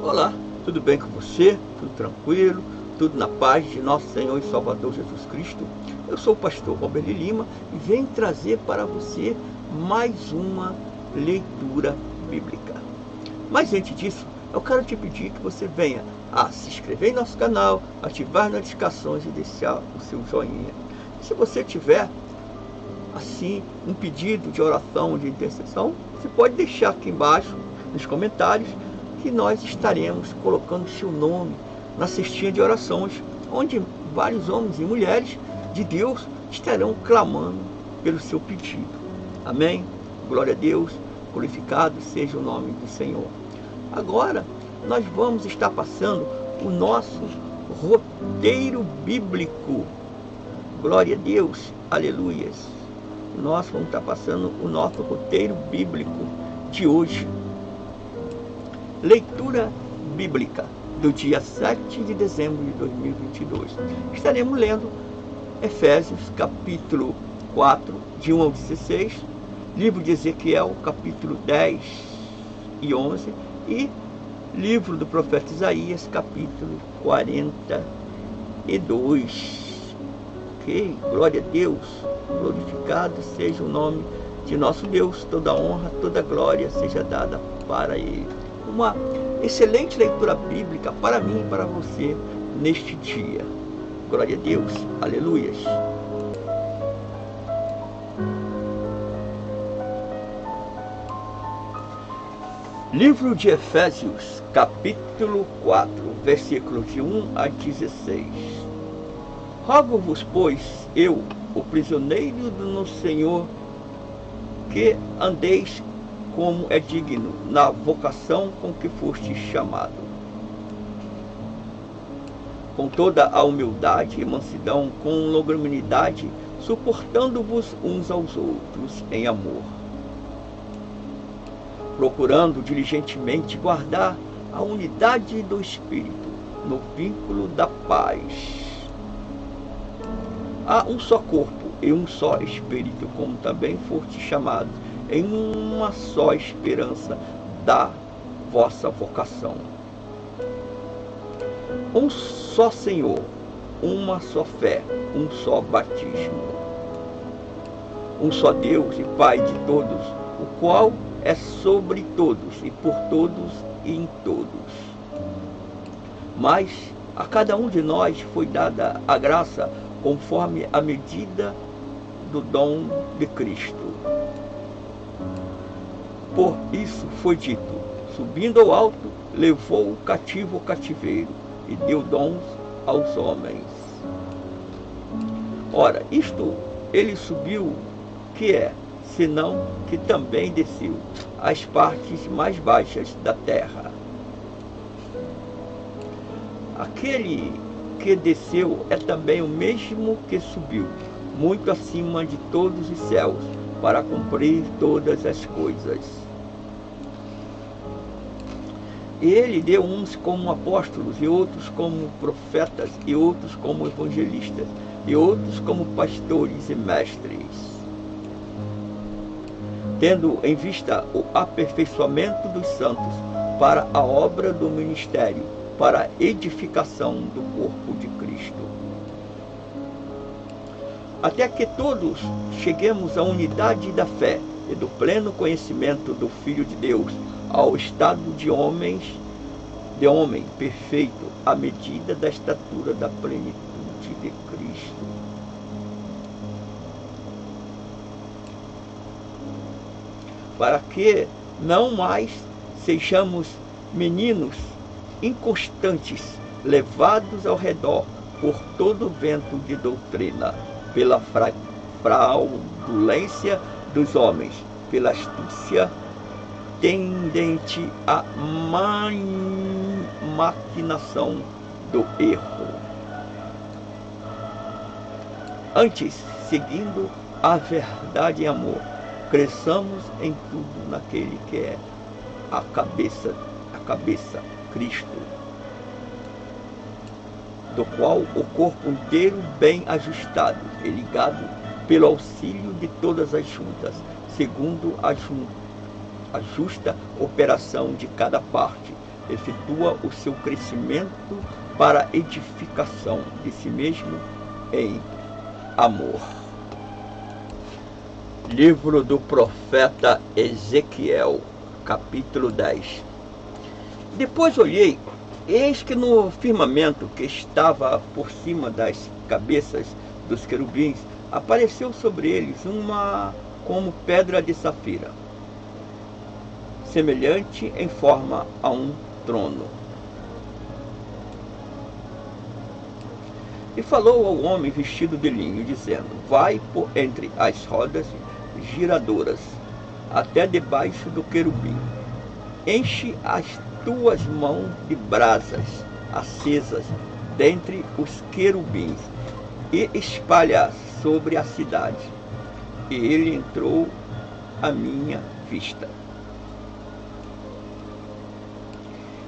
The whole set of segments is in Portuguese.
Olá, tudo bem com você? Tudo tranquilo? Tudo na paz de nosso Senhor e Salvador Jesus Cristo? Eu sou o pastor Robert Lima e venho trazer para você mais uma leitura bíblica. Mas antes disso, eu quero te pedir que você venha a se inscrever em nosso canal, ativar as notificações e deixar o seu joinha. Se você tiver assim um pedido de oração, de intercessão, você pode deixar aqui embaixo nos comentários, que nós estaremos colocando seu nome na cestinha de orações, onde vários homens e mulheres de Deus estarão clamando pelo seu pedido. Amém? Glória a Deus, glorificado seja o nome do Senhor. Agora, nós vamos estar passando o nosso roteiro bíblico. Glória a Deus, aleluias. Nós vamos estar passando o nosso roteiro bíblico de hoje. Leitura bíblica do dia 7 de dezembro de 2022. Estaremos lendo Efésios capítulo 4, de 1 ao 16, livro de Ezequiel, capítulo 10 e 11, e livro do profeta Isaías, capítulo 42. Ok? Glória a Deus, glorificado seja o nome de nosso Deus, toda honra, toda glória seja dada para Ele. Uma excelente leitura bíblica para mim e para você neste dia. Glória a Deus, aleluias. Livro de Efésios, capítulo 4, versículos de 1 a 16. Rogo-vos, pois, eu, o prisioneiro no Senhor, que andeis como é digno na vocação com que fostes chamado, com toda a humildade e mansidão, com longanimidade, suportando-vos uns aos outros em amor, procurando diligentemente guardar a unidade do Espírito no vínculo da paz. Há um só corpo e um só Espírito, como também fostes chamados em uma só esperança da vossa vocação. Um só Senhor, uma só fé, um só batismo. Um só Deus e Pai de todos, o qual é sobre todos e por todos e em todos. Mas a cada um de nós foi dada a graça conforme a medida do dom de Cristo. Por isso foi dito, subindo ao alto, levou o cativo ao cativeiro e deu dons aos homens. Ora, isto ele subiu, que é, senão que também desceu às partes mais baixas da terra. Aquele que desceu é também o mesmo que subiu, muito acima de todos os céus, para cumprir todas as coisas. Ele deu uns como apóstolos, e outros como profetas, e outros como evangelistas, e outros como pastores e mestres, tendo em vista o aperfeiçoamento dos santos para a obra do ministério, para a edificação do corpo de Cristo, até que todos cheguemos à unidade da fé e do pleno conhecimento do Filho de Deus, ao estado de homem perfeito, à medida da estatura da plenitude de Cristo. Para que não mais sejamos meninos inconstantes, levados ao redor por todo vento de doutrina, pela fraudulência dos homens, pela astúcia tendente à maquinação do erro. Antes, seguindo a verdade em amor, cresçamos em tudo naquele que é a cabeça, Cristo, do qual o corpo inteiro bem ajustado e ligado pelo auxílio de todas as juntas, segundo a justa operação de cada parte, efetua o seu crescimento para edificação de si mesmo em amor. Livro do profeta Ezequiel, capítulo 10. Depois olhei, eis que no firmamento que estava por cima das cabeças dos querubins, apareceu sobre eles uma como pedra de safira, semelhante em forma a um trono. E falou ao homem vestido de linho, dizendo: vai por entre as rodas giradoras, até debaixo do querubim. Enche as tuas mãos de brasas acesas dentre os querubins, e espalha sobre a cidade. E ele entrou à minha vista.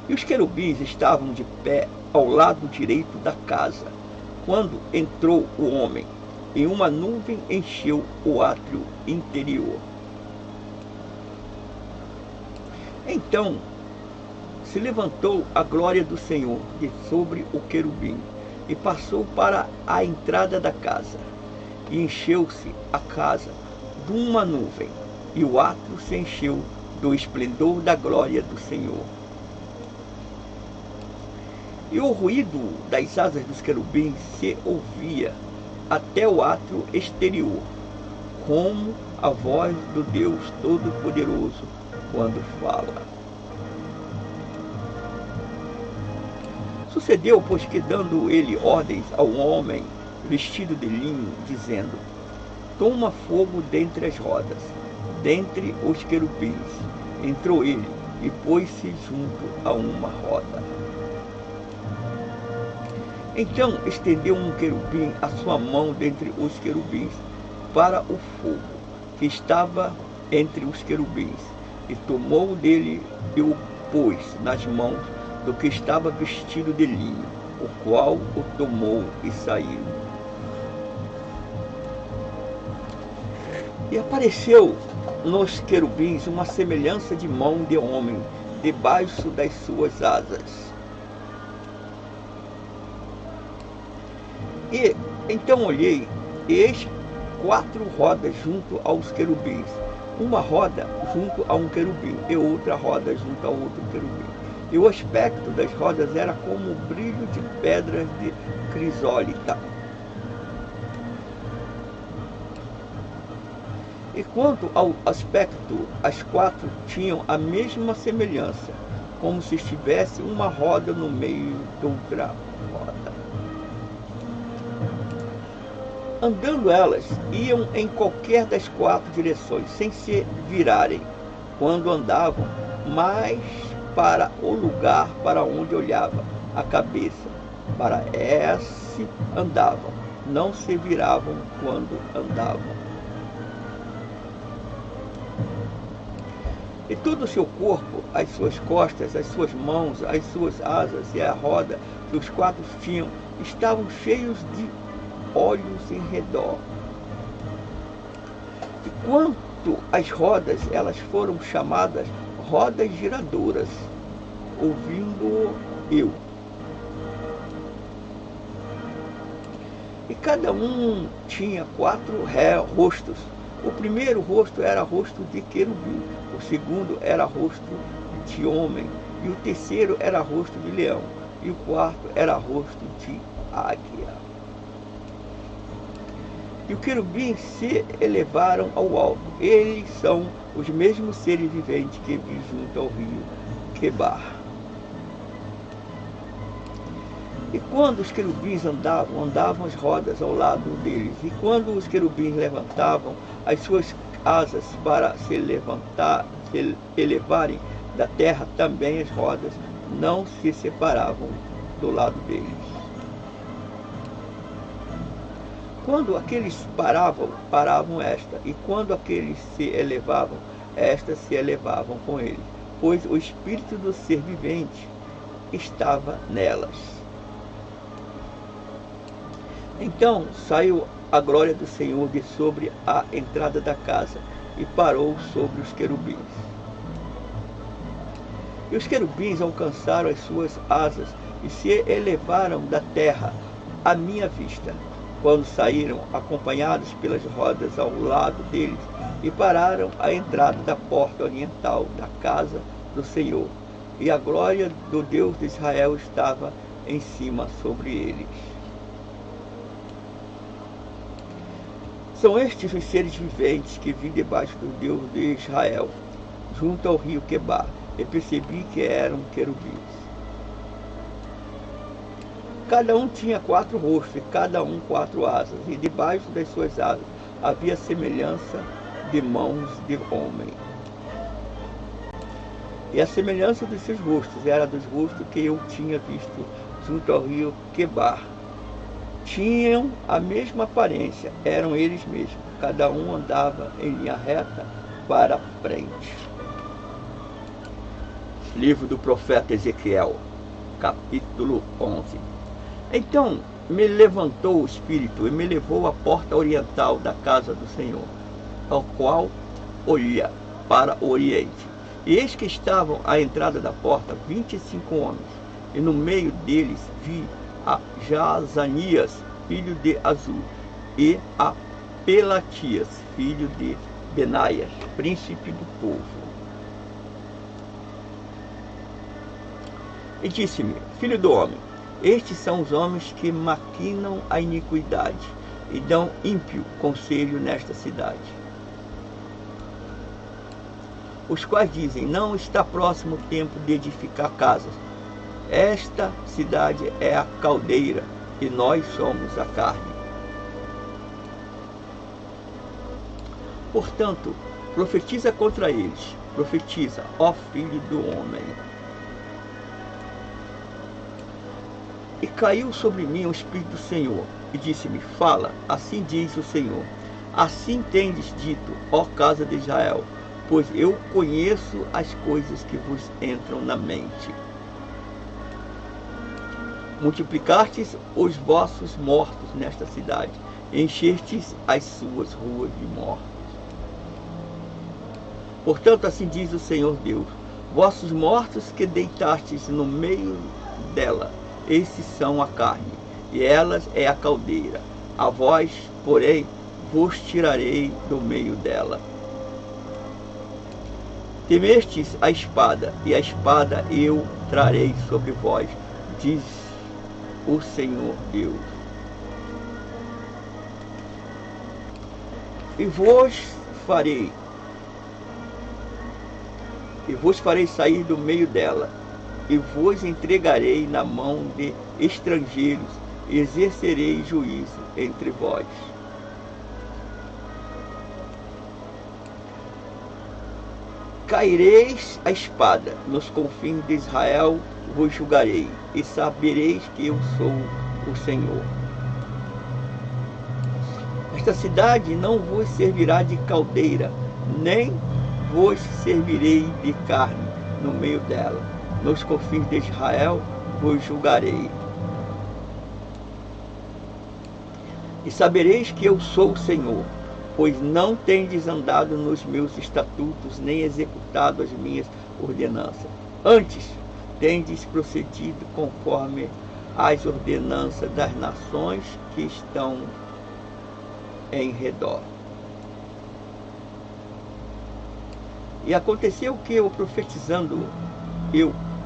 E os querubins estavam de pé ao lado direito da casa, quando entrou o homem, e uma nuvem encheu o átrio interior. Então se levantou a glória do Senhor de sobre o querubim, e passou para a entrada da casa, e encheu-se a casa de uma nuvem, e o átrio se encheu do esplendor da glória do Senhor. E o ruído das asas dos querubins se ouvia até o átrio exterior, como a voz do Deus Todo-Poderoso quando fala. Sucedeu, pois, que dando ele ordens ao homem vestido de linho, dizendo: toma fogo dentre as rodas, dentre os querubins. Entrou ele e pôs-se junto a uma roda. Então estendeu um querubim a sua mão dentre os querubins para o fogo que estava entre os querubins, e tomou dele e o pôs nas mãos do que estava vestido de linho, o qual o tomou e saiu. E apareceu nos querubins uma semelhança de mão de homem debaixo das suas asas. E então olhei, e eis 4 rodas junto aos querubins, uma roda junto a um querubim, e outra roda junto a outro querubim. E o aspecto das rodas era como o brilho de pedras de crisólita. E quanto ao aspecto, as 4 tinham a mesma semelhança, como se estivesse uma roda no meio de outra roda. Andando elas, iam em qualquer das 4 direções, sem se virarem quando andavam, mas para o lugar para onde olhava a cabeça, para esse andavam, não se viravam quando andavam. E todo o seu corpo, as suas costas, as suas mãos, as suas asas e a roda que os 4 tinham, estavam cheios de olhos em redor. E quanto às rodas, elas foram chamadas rodas giradoras, ouvindo eu. E cada um tinha 4 rostos. O primeiro rosto era rosto de querubim, o segundo era rosto de homem, e o terceiro era rosto de leão, e o quarto era rosto de águia. E os querubins se elevaram ao alto. Eles são os mesmos seres viventes que vi junto ao rio Quebar. E quando os querubins andavam as rodas ao lado deles. E quando os querubins levantavam as suas asas para se elevarem da terra, também as rodas não se separavam do lado deles. Quando aqueles paravam esta, e quando aqueles se elevavam, estas se elevavam com ele, pois o espírito do ser vivente estava nelas. Então saiu a glória do Senhor de sobre a entrada da casa, e parou sobre os querubins. E os querubins alcançaram as suas asas e se elevaram da terra à minha vista, quando saíram acompanhados pelas rodas ao lado deles e pararam à entrada da porta oriental da casa do Senhor. E a glória do Deus de Israel estava em cima sobre eles. São estes os seres viventes que vi debaixo do Deus de Israel, junto ao rio Quebar, e percebi que eram querubins. Cada um tinha 4 rostos, e cada um 4 asas, e debaixo das suas asas havia semelhança de mãos de homem. E a semelhança dos seus rostos era dos rostos que eu tinha visto junto ao rio Quebar. Tinham a mesma aparência, eram eles mesmos, cada um andava em linha reta para a frente. Livro do profeta Ezequiel, capítulo 11. Então me levantou o Espírito e me levou à porta oriental da casa do Senhor, ao qual olha para o oriente. E eis que estavam à entrada da porta 25 homens, e no meio deles vi a Jaazanias, filho de Azur, e a Pelatias, filho de Benaias, príncipe do povo. E disse-me: filho do homem, estes são os homens que maquinam a iniquidade e dão ímpio conselho nesta cidade, os quais dizem: não está próximo o tempo de edificar casas. Esta cidade é a caldeira e nós somos a carne. Portanto, profetiza contra eles, profetiza, ó filho do homem. E caiu sobre mim o Espírito do Senhor, e disse-me: fala, assim diz o Senhor. Assim tendes dito, ó casa de Israel, pois eu conheço as coisas que vos entram na mente. Multiplicastes os vossos mortos nesta cidade, enchestes as suas ruas de mortos. Portanto, assim diz o Senhor Deus: vossos mortos que deitastes no meio dela, esses são a carne, e elas é a caldeira. A vós, porém, vos tirarei do meio dela. Temestes a espada, e a espada eu trarei sobre vós, diz o Senhor Deus. E vos farei sair do meio dela, e vos entregarei na mão de estrangeiros, e exercerei juízo entre vós. Caireis a espada, nos confins de Israel vos julgarei, e sabereis que eu sou o Senhor. Esta cidade não vos servirá de caldeira, nem vos servirei de carne no meio dela. Nos confins de Israel vos julgarei. E sabereis que eu sou o Senhor, pois não tendes andado nos meus estatutos, nem executado as minhas ordenanças. Antes, tendes procedido conforme as ordenanças das nações que estão em redor. E aconteceu que eu, profetizando,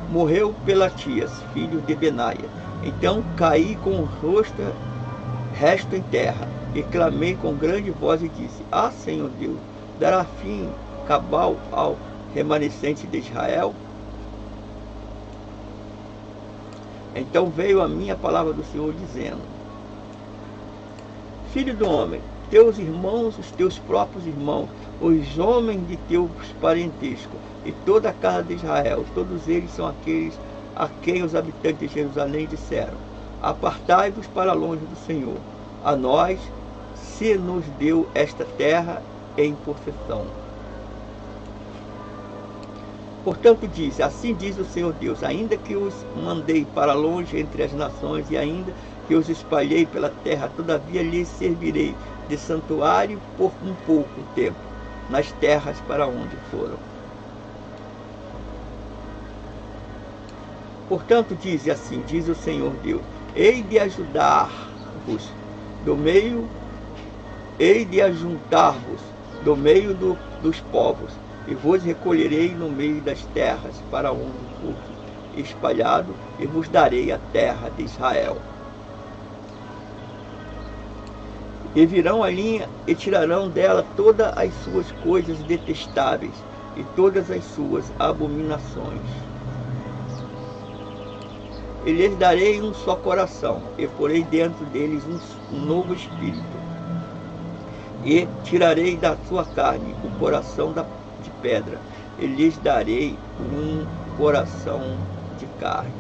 morreu Pelatias, filho de Benaia. Então caí com o resto em terra, e clamei com grande voz e disse: ah, Senhor Deus, dará fim cabal ao remanescente de Israel? Então veio a minha palavra do Senhor, dizendo: filho do homem, teus irmãos, os teus próprios irmãos, os homens de teus parentescos, e toda a casa de Israel, todos eles são aqueles a quem os habitantes de Jerusalém disseram: apartai-vos para longe do Senhor. A nós se nos deu esta terra em possessão. Portanto diz: assim diz o Senhor Deus: ainda que os mandei para longe entre as nações, e ainda que os espalhei pela terra, todavia lhes servirei de santuário por um pouco tempo, nas terras para onde foram. Portanto, diz o Senhor Deus, hei de ajuntar-vos do meio dos povos, e vos recolherei no meio das terras, para onde for espalhado, e vos darei a terra de Israel. E virão a linha e tirarão dela todas as suas coisas detestáveis e todas as suas abominações. E lhes darei um só coração, e porei dentro deles um novo espírito. E tirarei da sua carne o coração de pedra, e lhes darei um coração de carne,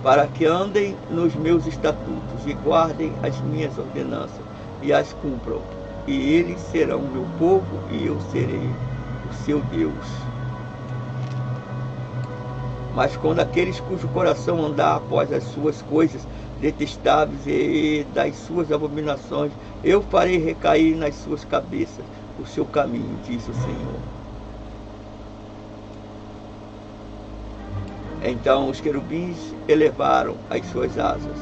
para que andem nos meus estatutos e guardem as minhas ordenanças e as cumpram. E eles serão meu povo e eu serei o seu Deus. Mas quando aqueles cujo coração andar após as suas coisas detestáveis e das suas abominações, eu farei recair nas suas cabeças o seu caminho, diz o Senhor. Então os querubins elevaram as suas asas,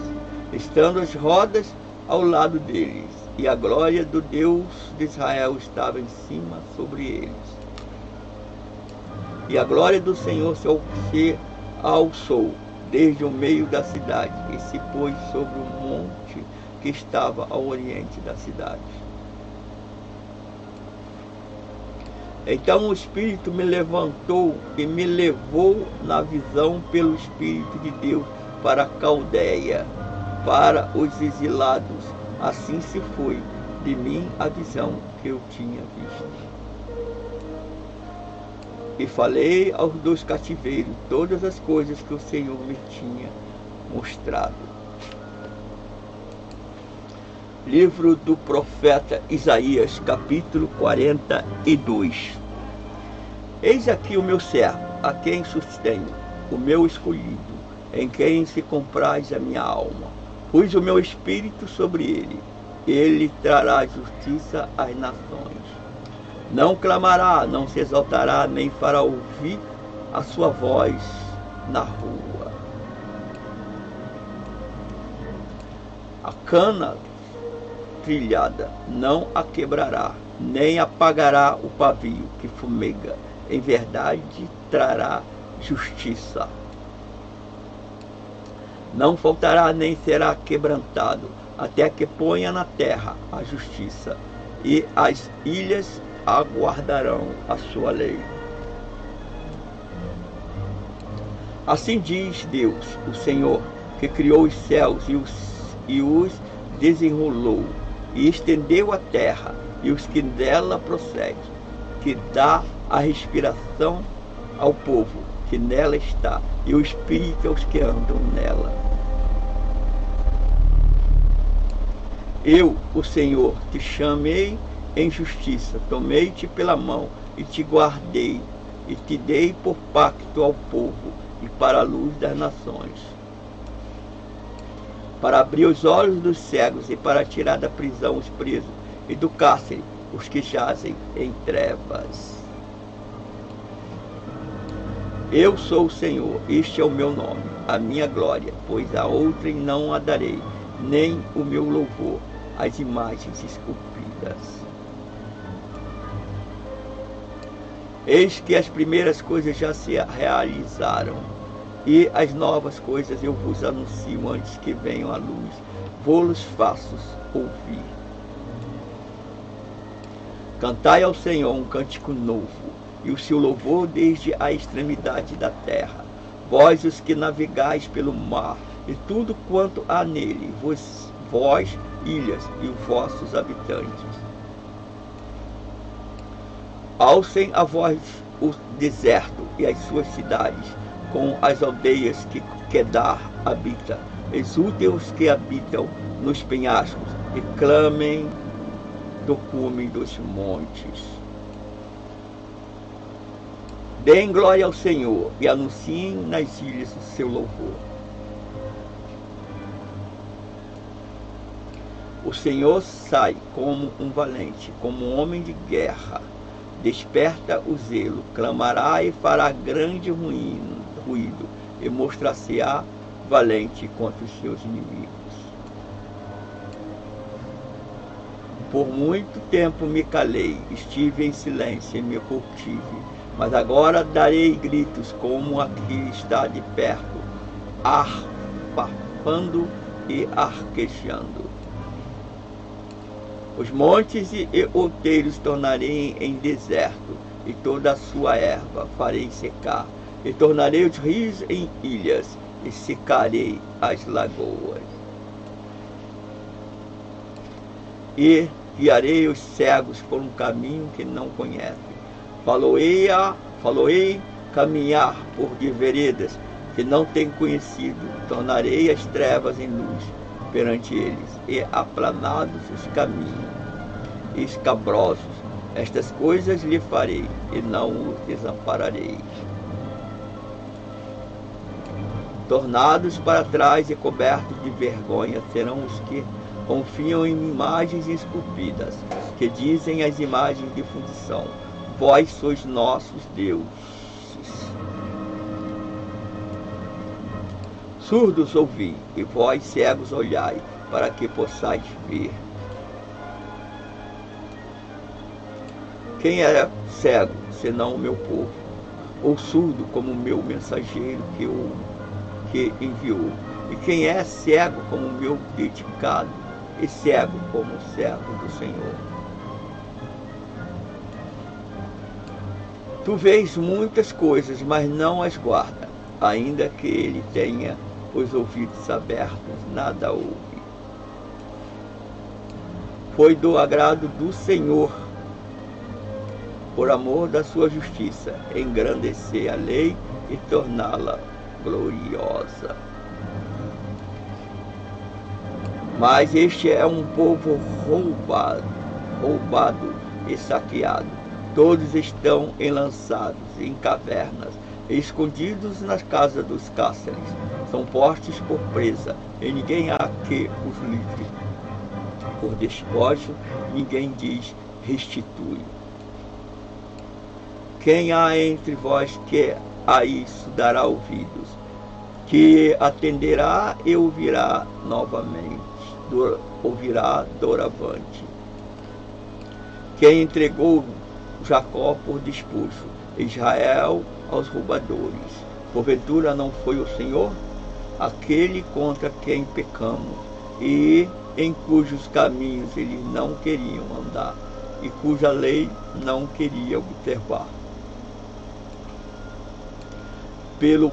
estando as rodas ao lado deles, e a glória do Deus de Israel estava em cima sobre eles. E a glória do Senhor se alçou desde o meio da cidade e se pôs sobre o monte que estava ao oriente da cidade. Então o Espírito me levantou e me levou na visão pelo Espírito de Deus para a Caldeia, para os exilados. Assim se foi de mim a visão que eu tinha visto. E falei aos dois cativeiros todas as coisas que o Senhor me tinha mostrado. Livro do profeta Isaías, capítulo 42. Eis aqui o meu servo, a quem sustenho, o meu escolhido, em quem se compraz a minha alma. Pus o meu espírito sobre ele, ele trará justiça às nações. Não clamará, não se exaltará, nem fará ouvir a sua voz na rua. A cana trilhada não a quebrará, nem apagará o pavio que fumega. Em verdade trará justiça. Não faltará nem será quebrantado, até que ponha na terra a justiça, e as ilhas aguardarão a sua lei. Assim diz Deus, o Senhor, que criou os céus e os desenrolou, e estendeu a terra e os que dela procedem, que dá a respiração ao povo que nela está, e o espírito aos que andam nela. Eu, o Senhor, te chamei em justiça, tomei-te pela mão e te guardei, e te dei por pacto ao povo e para a luz das nações, para abrir os olhos dos cegos e para tirar da prisão os presos e do cárcere os que jazem em trevas. Eu sou o Senhor, este é o meu nome, a minha glória, pois a outrem não a darei, nem o meu louvor às imagens esculpidas. Eis que as primeiras coisas já se realizaram, e as novas coisas eu vos anuncio antes que venham à luz, vou-los faço ouvir. Cantai ao Senhor um cântico novo, e o seu louvor desde a extremidade da terra. Vós os que navegais pelo mar, e tudo quanto há nele, vós, ilhas, e os vossos habitantes. Alcem a voz o deserto e as suas cidades, com as aldeias que Quedar habita. Exultem os que habitam nos penhascos, e clamem do cume dos montes. Deem glória ao Senhor, e anunciem nas ilhas o seu louvor. O Senhor sai como um valente, como um homem de guerra. desperta o zelo, clamará e fará grande ruído, e mostrar-se-á valente contra os seus inimigos. Por muito tempo me calei, estive em silêncio e me contive, mas agora darei gritos como a que está de perto, arfando e arquejando. Os montes e outeiros tornarei em deserto, e toda a sua erva farei secar, e tornarei os rios em ilhas, e secarei as lagoas. E guiarei os cegos por um caminho que não conhecem. Faloei caminhar por de veredas que não têm conhecido. Tornarei as trevas em luz perante eles, e aplanados os caminhos escabrosos. Estas coisas lhe farei, e não o desampararei. Tornados para trás e cobertos de vergonha serão os que confiam em imagens esculpidas, que dizem as imagens de fundição: vós sois nossos deuses. Surdos ouvi, e vós cegos olhai, para que possais ver. Quem é cego, senão o meu povo? Ou surdo como o meu mensageiro que enviou? E quem é cego como o meu dedicado, e cego como o servo do Senhor? Tu vês muitas coisas, mas não as guarda. Ainda que ele tenha os ouvidos abertos, nada ouve. Foi do agrado do Senhor, por amor da sua justiça, engrandecer a lei e torná-la gloriosa. Mas este é um povo roubado e saqueado. Todos estão enlaçados em cavernas, escondidos nas casas dos cáceres. São postos por presa, e ninguém há que os livre. Por despojo, ninguém diz restitui. Quem há entre vós que a isso dará ouvidos, que atenderá e ouvirá novamente, ouvirá doravante? Quem entregou Jacó por despojo, Israel aos roubadores? Porventura não foi o Senhor, aquele contra quem pecamos, e em cujos caminhos eles não queriam andar, e cuja lei não queria observar? Pelo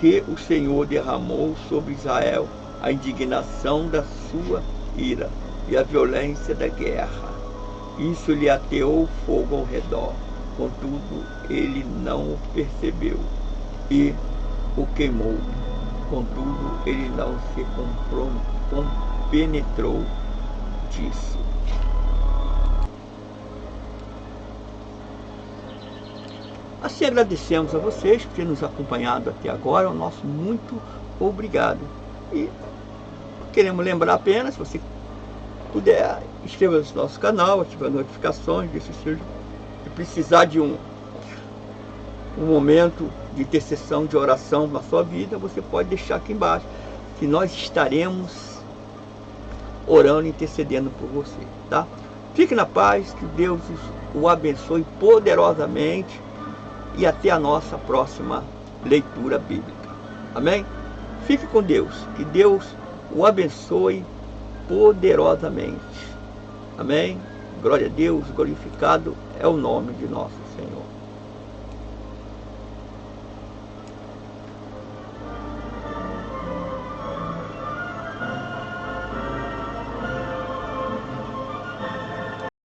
que o Senhor derramou sobre Israel a indignação da sua ira e a violência da guerra. Isso lhe ateou fogo ao redor, contudo ele não o percebeu, e o queimou, contudo ele não se compenetrou disso. Assim agradecemos a vocês por terem nos acompanhado até agora. O nosso muito obrigado. E queremos lembrar apenas, se você puder, inscreva-se no nosso canal, ative as notificações, se precisar de um momento de intercessão, de oração na sua vida, você pode deixar aqui embaixo, que nós estaremos orando e intercedendo por você, tá? Fique na paz, que Deus o abençoe poderosamente, e até a nossa próxima leitura bíblica. Amém? Fique com Deus, que Deus o abençoe poderosamente. Amém? Glória a Deus, glorificado é o nome de nosso Senhor.